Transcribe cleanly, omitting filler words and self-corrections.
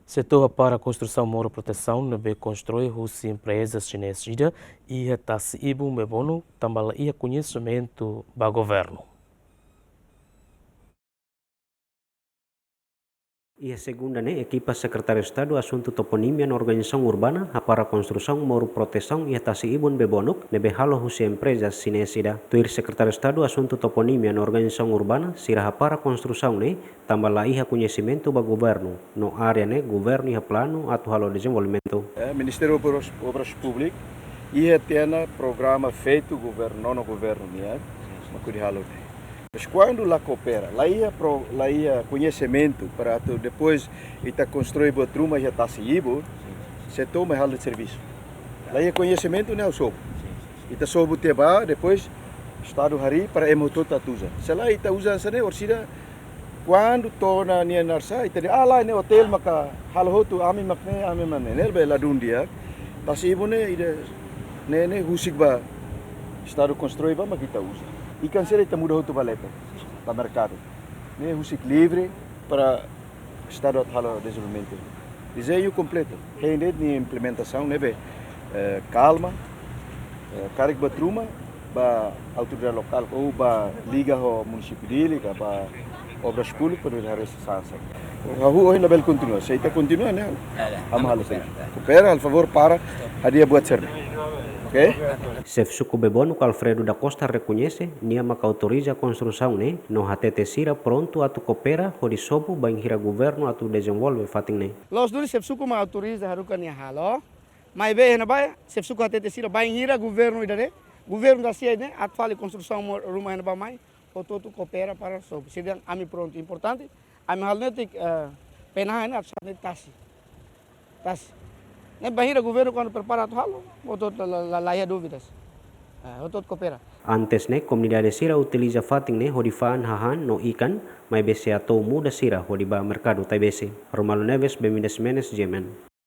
Setor para a construção mora proteção nebe constrói ruas empresas chinesas e está se ibu mebono também ia conhecimento do governo. E a segunda, equipa Secretário de Estado Assunto Toponímia na Organização Urbana, para a construção, moro proteção e a se ibon bebonuk, nebe halo husi empresas sinesida. Tuir Secretário de Estado Assunto Toponímia na Organização Urbana, sirah para a construção, tambah lá iha conhecimento do governo, no área, governo iha plano atau halo desenvolvimento. Ministério das Obras Públicas, ia ter programa feito governo, no governo, mas que halo. Mas quando lá coopera, lá ia conhecimento para depois ita construir botruma já está se ibo, se toma hal de serviço. Lá ia conhecimento não soube. Ita soube teba depois estado hari para emoto tatuza. Se lá ita usa sane orsida quando torna nia narsa ita lá ne hotel maka hal hotu ami makne ami mane nel bela dundia. Tasi ibo ne husik ba estado constrói ba makita usa. E cansei de mudar o valeta para o mercado. Ne husik livre para estado de desenvolvimento. Desenho completo. Ainda de implementação, calma, carga batruma, para autoridade local ou para liga ao município dele, para obras públicas para a restauração. A rua ainda bem continua. Se está continua, né? Amal se. Coopera, al favor para a dia buat serviço. Okay? Chef Suku Bebono Alfredo da Costa reconhece nia maka autoriza a construção no hatete sira pronto atu coopera hodi sobu bang hira governo atu desenvolve fating Los duri Chef Suku ma autoriza harukan ya halo. Mai be na ba Chef Suku hatete sira bang hira governo idare. Governo da sia atu fali construção rumah na ba mai ototu coopera para sobu. Sedang ami pronto importante. Ami halnetik penahan atu sanitasi. Tas. Bahira governo quando prepara tu halo, otot laia dúvidas. Otot coopera. Antes comunidade sira utiliza fating hodifan hahan no ikan, mai bese atau muda sira hodiba mercado tai bese. Romalo Neves, Bemides Menes, Jemen.